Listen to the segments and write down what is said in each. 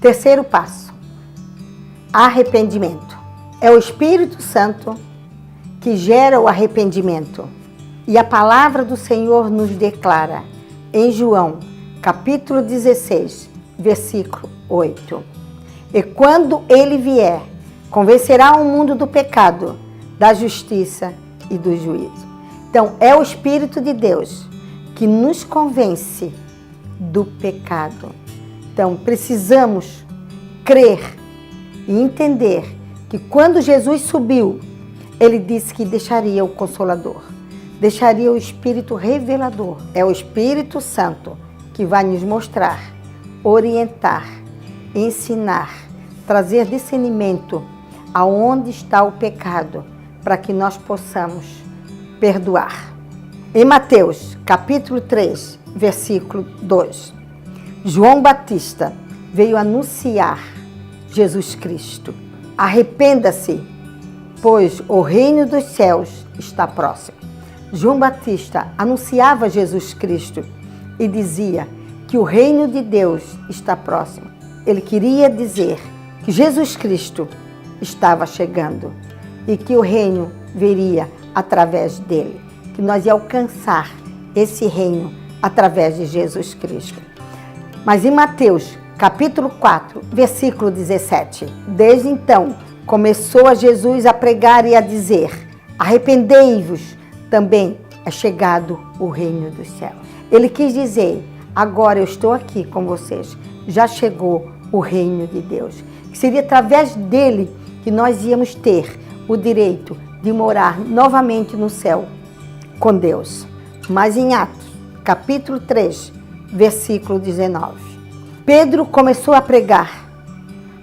Terceiro passo, arrependimento. É o Espírito Santo que gera o arrependimento. E a palavra do Senhor nos declara em João, capítulo 16, versículo 8. E quando ele vier, convencerá o mundo do pecado, da justiça e do juízo. Então, é o Espírito de Deus que nos convence do pecado. Então, precisamos crer e entender que quando Jesus subiu, ele disse que deixaria o Consolador, deixaria o Espírito revelador. É o Espírito Santo que vai nos mostrar, orientar, ensinar, trazer discernimento aonde está o pecado, para que nós possamos perdoar. Em Mateus, capítulo 3, versículo 2, João Batista veio anunciar Jesus Cristo. Arrependa-se, pois o reino dos céus está próximo. João Batista anunciava Jesus Cristo e dizia que o reino de Deus está próximo. Ele queria dizer que Jesus Cristo estava chegando e que o reino viria através dele, que nós ia alcançar esse reino através de Jesus Cristo. Mas em Mateus, capítulo 4, versículo 17, desde então começou a Jesus a pregar e a dizer: arrependei-vos, também é chegado o reino dos céus. Ele quis dizer: agora eu estou aqui com vocês, já chegou o reino de Deus. Que seria através dele que nós íamos ter o direito de morar novamente no céu com Deus. Mas em Atos, capítulo 3, versículo 19, Pedro começou a pregar: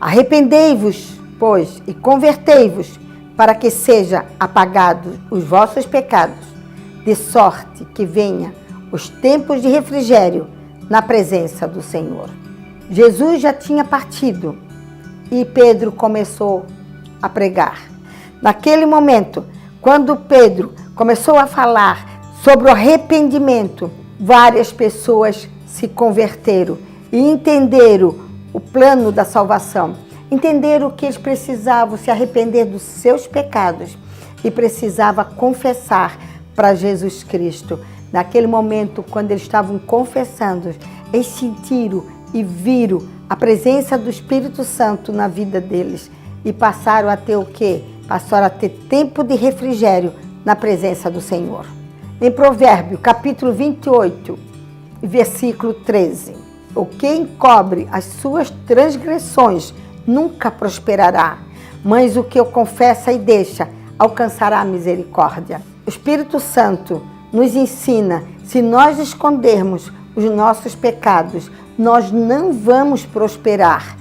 arrependei-vos, pois, e convertei-vos, para que seja apagados os vossos pecados, de sorte que venha os tempos de refrigério na presença do Senhor. Jesus já tinha partido e Pedro começou a pregar. Naquele momento, quando Pedro começou a falar sobre o arrependimento, várias pessoas se converteram e entenderam o plano da salvação. Entenderam que eles precisavam se arrepender dos seus pecados e precisavam confessar para Jesus Cristo. Naquele momento, quando eles estavam confessando, eles sentiram e viram a presença do Espírito Santo na vida deles e passaram a ter o quê? Passaram a ter tempo de refrigério na presença do Senhor. Em Provérbio, capítulo 28, versículo 13, o que encobre as suas transgressões nunca prosperará, mas o que eu confessa e deixa alcançará a misericórdia. O Espírito Santo nos ensina: se nós escondermos os nossos pecados, nós não vamos prosperar.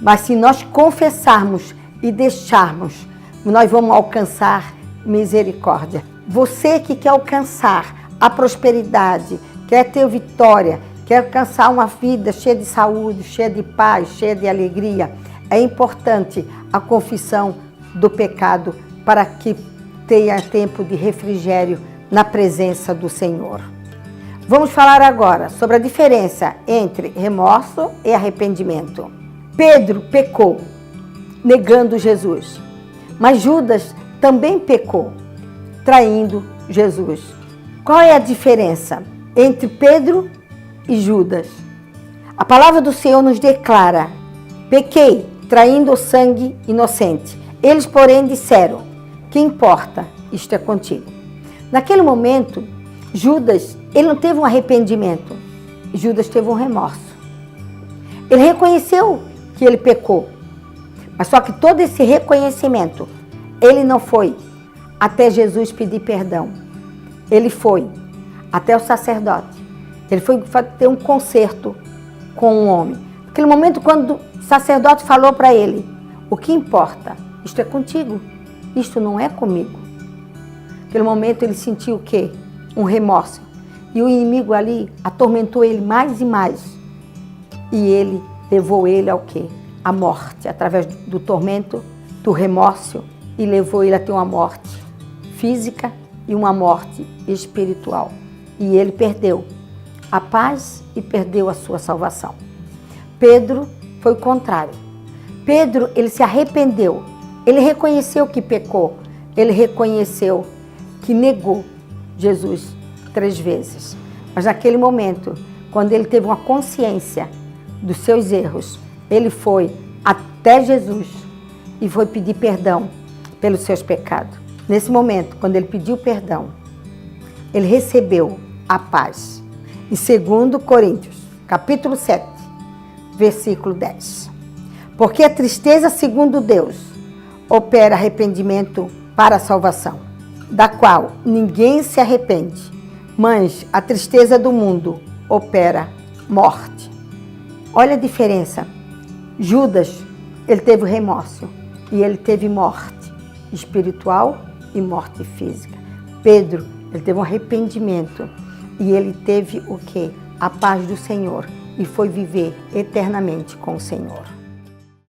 Mas se nós confessarmos e deixarmos, nós vamos alcançar misericórdia. Você que quer alcançar a prosperidade, quer ter vitória, quer alcançar uma vida cheia de saúde, cheia de paz, cheia de alegria, é importante a confissão do pecado para que tenha tempo de refrigério na presença do Senhor. Vamos falar agora sobre a diferença entre remorso e arrependimento. Pedro pecou, negando Jesus, mas Judas também pecou, traindo Jesus. Qual é a diferença entre Pedro e Judas? A palavra do Senhor nos declara: pequei, traindo o sangue inocente. Eles, porém, disseram: que importa? Isto é contigo. Naquele momento, Judas, ele não teve um arrependimento. Judas teve um remorso. Ele reconheceu que ele pecou. Mas só que todo esse reconhecimento, ele não foi até Jesus pedir perdão. Ele foi até o sacerdote. Ele foi ter um concerto com um homem. Naquele momento, quando o sacerdote falou para ele: o que importa? Isto é contigo. Isto não é comigo. Naquele momento ele sentiu o quê? Um remorso. E o inimigo ali atormentou ele mais e mais. E ele levou ele ao quê? À morte, através do tormento, do remorso, e levou ele a ter uma morte física e uma morte espiritual. E ele perdeu a paz e perdeu a sua salvação. Pedro foi o contrário. Pedro, ele se arrependeu. Ele reconheceu que pecou. Ele reconheceu que negou Jesus 3 vezes. Mas naquele momento, quando ele teve uma consciência dos seus erros, ele foi até Jesus e foi pedir perdão pelos seus pecados. Nesse momento, quando ele pediu perdão, ele recebeu a paz. Em 2 Coríntios, capítulo 7, versículo 10. Porque a tristeza, segundo Deus, opera arrependimento para a salvação, da qual ninguém se arrepende, mas a tristeza do mundo opera morte. Olha a diferença. Judas, ele teve remorso e ele teve morte espiritual e morte física. Pedro, ele teve um arrependimento e ele teve o quê? A paz do Senhor e foi viver eternamente com o Senhor.